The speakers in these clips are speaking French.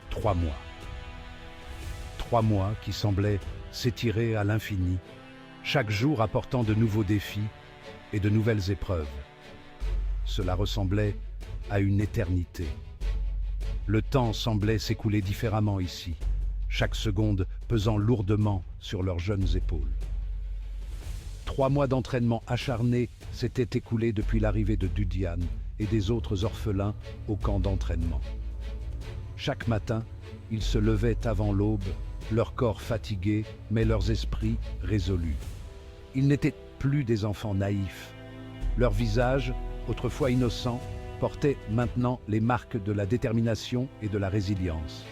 3 mois. 3 mois qui semblaient s'étirer à l'infini, chaque jour apportant de nouveaux défis et de nouvelles épreuves. Cela ressemblait à une éternité. Le temps semblait s'écouler différemment ici, chaque seconde pesant lourdement sur leurs jeunes épaules. 3 mois d'entraînement acharné s'étaient écoulés depuis l'arrivée de Dudiane et des autres orphelins au camp d'entraînement. Chaque matin, ils se levaient avant l'aube, leur corps fatigué, mais leurs esprits résolus. Ils n'étaient plus des enfants naïfs. Leurs visages, autrefois innocents, portaient maintenant les marques de la détermination et de la résilience.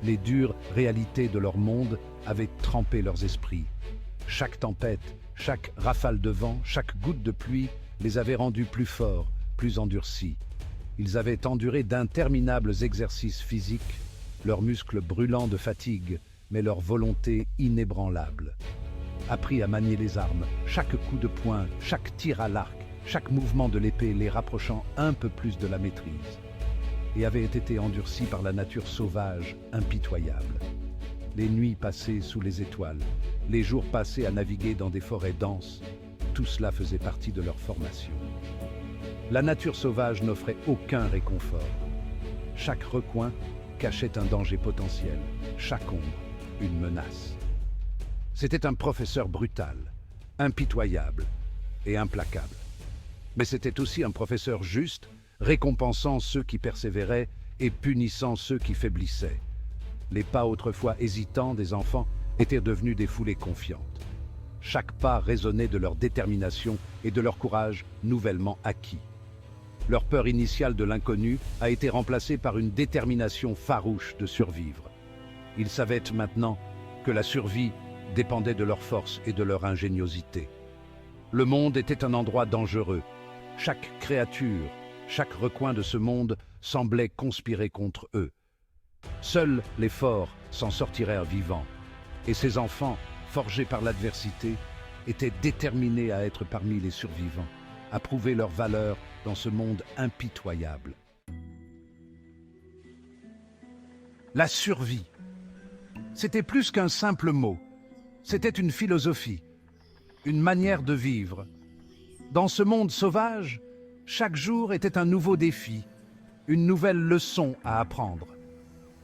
Les dures réalités de leur monde avaient trempé leurs esprits. Chaque tempête, chaque rafale de vent, chaque goutte de pluie les avait rendus plus forts, plus endurcis. Ils avaient enduré d'interminables exercices physiques, leurs muscles brûlants de fatigue, mais leur volonté inébranlable. Appris à manier les armes, chaque coup de poing, chaque tir à l'arc, chaque mouvement de l'épée les rapprochant un peu plus de la maîtrise, et avaient été endurcis par la nature sauvage, impitoyable. Les nuits passées sous les étoiles, les jours passés à naviguer dans des forêts denses, tout cela faisait partie de leur formation. La nature sauvage n'offrait aucun réconfort. Chaque recoin cachait un danger potentiel, chaque ombre une menace. C'était un professeur brutal, impitoyable et implacable. Mais c'était aussi un professeur juste, récompensant ceux qui persévéraient et punissant ceux qui faiblissaient. Les pas autrefois hésitants des enfants étaient devenus des foulées confiantes. Chaque pas résonnait de leur détermination et de leur courage nouvellement acquis. Leur peur initiale de l'inconnu a été remplacée par une détermination farouche de survivre. Ils savaient maintenant que la survie dépendait de leur force et de leur ingéniosité. Le monde était un endroit dangereux. Chaque créature, chaque recoin de ce monde semblait conspirer contre eux. Seuls les forts s'en sortiraient vivants. Et ces enfants, forgés par l'adversité, étaient déterminés à être parmi les survivants, à prouver leur valeur dans ce monde impitoyable. La survie. C'était plus qu'un simple mot. C'était une philosophie, une manière de vivre. Dans ce monde sauvage, chaque jour était un nouveau défi, une nouvelle leçon à apprendre.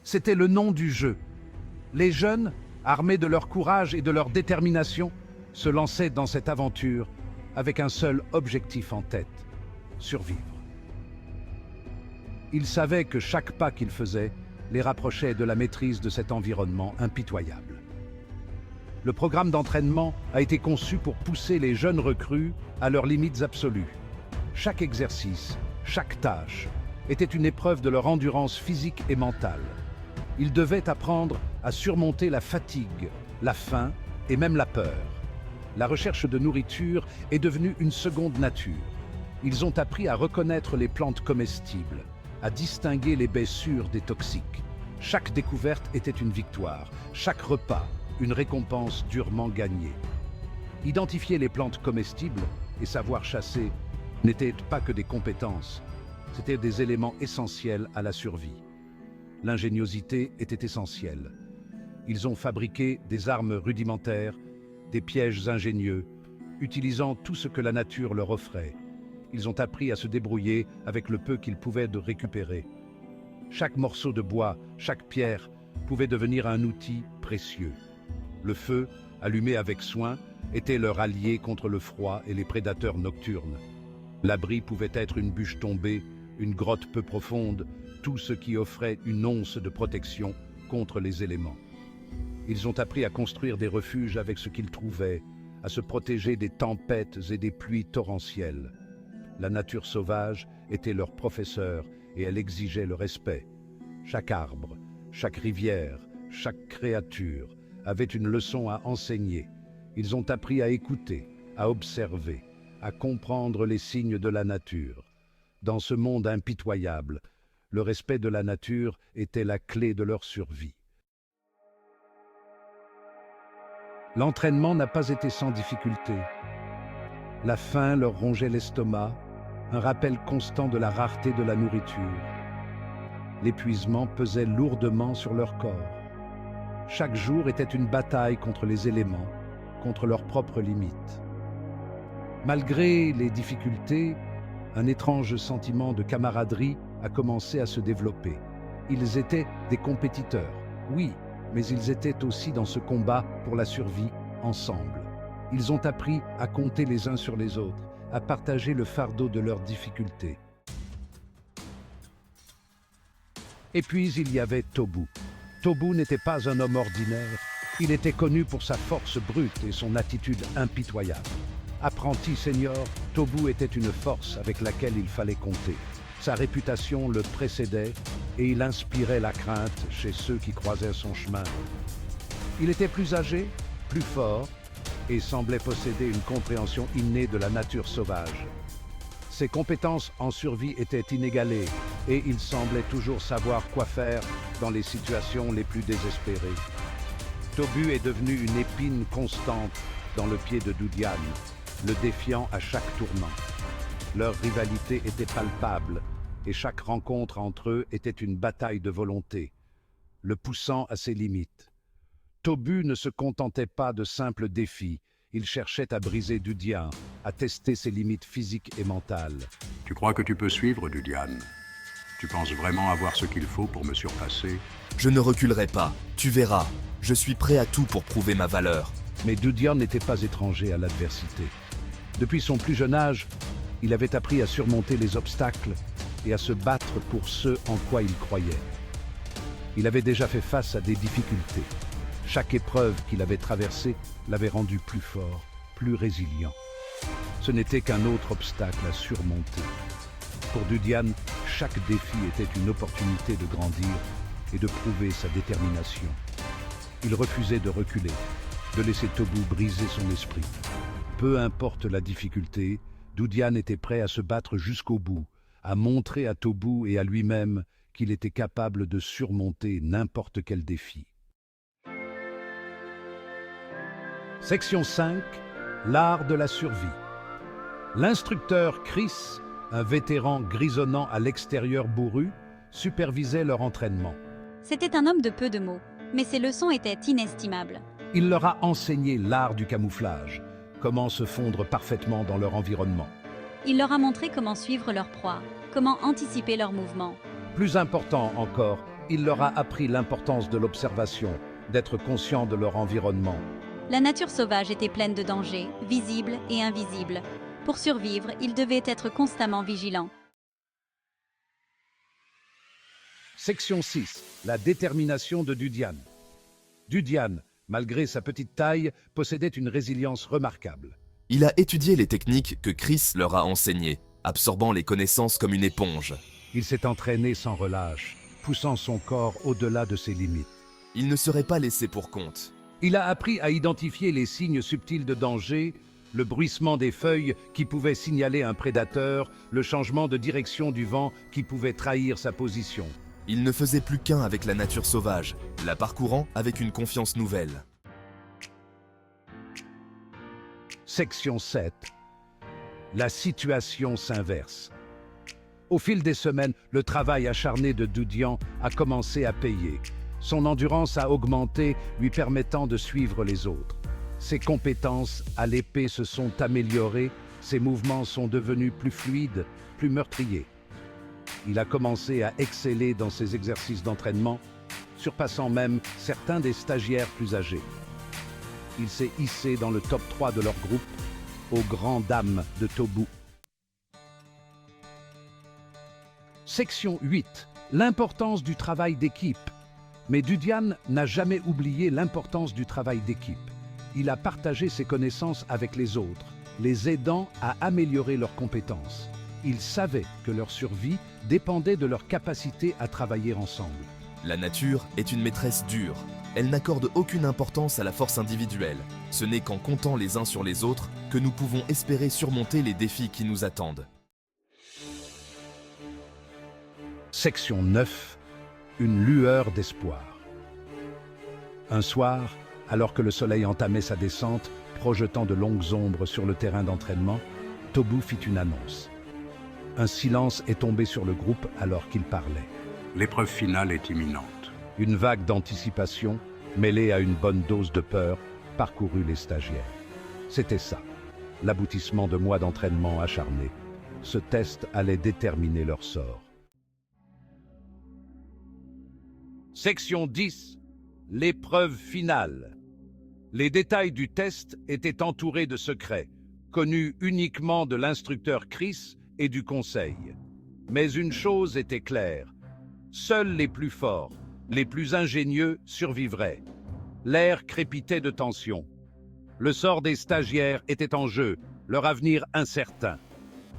C'était le nom du jeu. Les jeunes, armés de leur courage et de leur détermination, se lançaient dans cette aventure avec un seul objectif en tête, survivre. Ils savaient que chaque pas qu'ils faisaient les rapprochait de la maîtrise de cet environnement impitoyable. Le programme d'entraînement a été conçu pour pousser les jeunes recrues à leurs limites absolues. Chaque exercice, chaque tâche était une épreuve de leur endurance physique et mentale. Ils devaient apprendre à surmonter la fatigue, la faim et même la peur. La recherche de nourriture est devenue une seconde nature. Ils ont appris à reconnaître les plantes comestibles, à distinguer les baies sûres des toxiques. Chaque découverte était une victoire, chaque repas une récompense durement gagnée. Identifier les plantes comestibles et savoir chasser n'étaient pas que des compétences, c'étaient des éléments essentiels à la survie. L'ingéniosité était essentielle. Ils ont fabriqué des armes rudimentaires, des pièges ingénieux, utilisant tout ce que la nature leur offrait. Ils ont appris à se débrouiller avec le peu qu'ils pouvaient de récupérer. Chaque morceau de bois, chaque pierre pouvait devenir un outil précieux. Le feu, allumé avec soin, était leur allié contre le froid et les prédateurs nocturnes. L'abri pouvait être une bûche tombée, une grotte peu profonde, tout ce qui offrait une once de protection contre les éléments. Ils ont appris à construire des refuges avec ce qu'ils trouvaient, à se protéger des tempêtes et des pluies torrentielles. La nature sauvage était leur professeur et elle exigeait le respect. Chaque arbre, chaque rivière, chaque créature avait une leçon à enseigner. Ils ont appris à écouter, à observer, à comprendre les signes de la nature. Dans ce monde impitoyable, le respect de la nature était la clé de leur survie. L'entraînement n'a pas été sans difficulté. La faim leur rongeait l'estomac, un rappel constant de la rareté de la nourriture. l'épuisement pesait lourdement sur leur corps. Chaque jour était une bataille contre les éléments, contre leurs propres limites. Malgré les difficultés, un étrange sentiment de camaraderie a commencé à se développer. Ils étaient des compétiteurs, oui, mais ils étaient aussi dans ce combat pour la survie ensemble. Ils ont appris à compter les uns sur les autres, à partager le fardeau de leurs difficultés. Et puis il y avait Tobu. Tobu n'était pas un homme ordinaire. Il était connu pour sa force brute et son attitude impitoyable. Apprenti senior, Tobu était une force avec laquelle il fallait compter. Sa réputation le précédait et il inspirait la crainte chez ceux qui croisaient son chemin. Il était plus âgé, plus fort et semblait posséder une compréhension innée de la nature sauvage. Ses compétences en survie étaient inégalées et il semblait toujours savoir quoi faire dans les situations les plus désespérées. Tobu est devenu une épine constante dans le pied de Dudian, le défiant à chaque tournant. Leur rivalité était palpable et chaque rencontre entre eux était une bataille de volonté, le poussant à ses limites. Tobu ne se contentait pas de simples défis, il cherchait à briser Dudian, à tester ses limites physiques et mentales. Tu crois que tu peux suivre, Dudian? Tu penses vraiment avoir ce qu'il faut pour me surpasser? Je ne reculerai pas, tu verras. Je suis prêt à tout pour prouver ma valeur. Mais Dudian n'était pas étranger à l'adversité. Depuis son plus jeune âge, il avait appris à surmonter les obstacles et à se battre pour ce en quoi il croyait. Il avait déjà fait face à des difficultés. Chaque épreuve qu'il avait traversée l'avait rendu plus fort, plus résilient. Ce n'était qu'un autre obstacle à surmonter. Pour Dudian, chaque défi était une opportunité de grandir et de prouver sa détermination. Il refusait de reculer, de laisser Tobu briser son esprit. Peu importe la difficulté, Dudian était prêt à se battre jusqu'au bout, à montrer à Tobu et à lui-même qu'il était capable de surmonter n'importe quel défi. Section 5. L'art de la survie. L'instructeur Chris, un vétéran grisonnant à l'extérieur bourru, supervisait leur entraînement. C'était un homme de peu de mots, mais ses leçons étaient inestimables. Il leur a enseigné l'art du camouflage, comment se fondre parfaitement dans leur environnement. Il leur a montré comment suivre leur proie, comment anticiper leurs mouvements. Plus important encore, il leur a appris l'importance de l'observation, d'être conscient de leur environnement. La nature sauvage était pleine de dangers, visibles et invisibles. Pour survivre, ils devaient être constamment vigilants. Section 6. La détermination de Dudian. Dudian, malgré sa petite taille, possédait une résilience remarquable. Il a étudié les techniques que Chris leur a enseignées, absorbant les connaissances comme une éponge. Il s'est entraîné sans relâche, poussant son corps au-delà de ses limites. Il ne serait pas laissé pour compte. Il a appris à identifier les signes subtils de danger, le bruissement des feuilles qui pouvait signaler un prédateur, le changement de direction du vent qui pouvait trahir sa position. Il ne faisait plus qu'un avec la nature sauvage, la parcourant avec une confiance nouvelle. Section 7. La situation s'inverse. Au fil des semaines, le travail acharné de Dudian a commencé à payer. Son endurance a augmenté, lui permettant de suivre les autres. Ses compétences à l'épée se sont améliorées, ses mouvements sont devenus plus fluides, plus meurtriers. Il a commencé à exceller dans ses exercices d'entraînement, surpassant même certains des stagiaires plus âgés. Il s'est hissé dans le top 3 de leur groupe, aux grandes dames de Tobu. Section 8. L'importance du travail d'équipe. Mais Dudian n'a jamais oublié l'importance du travail d'équipe. Il a partagé ses connaissances avec les autres, les aidant à améliorer leurs compétences. Il savait que leur survie dépendait de leur capacité à travailler ensemble. La nature est une maîtresse dure. Elle n'accorde aucune importance à la force individuelle. Ce n'est qu'en comptant les uns sur les autres que nous pouvons espérer surmonter les défis qui nous attendent. Section 9. Une lueur d'espoir. Un soir, alors que le soleil entamait sa descente, projetant de longues ombres sur le terrain d'entraînement, Tobu fit une annonce. Un silence est tombé sur le groupe alors qu'il parlait. L'épreuve finale est imminente. Une vague d'anticipation, mêlée à une bonne dose de peur, parcourut les stagiaires. C'était ça, l'aboutissement de mois d'entraînement acharné. Ce test allait déterminer leur sort. Section 10. L'épreuve finale. Les détails du test étaient entourés de secrets, connus uniquement de l'instructeur Chris et du conseil. Mais une chose était claire, seuls les plus forts, les plus ingénieux survivraient. L'air crépitait de tension. Le sort des stagiaires était en jeu, leur avenir incertain.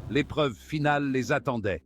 L'épreuve finale les attendait.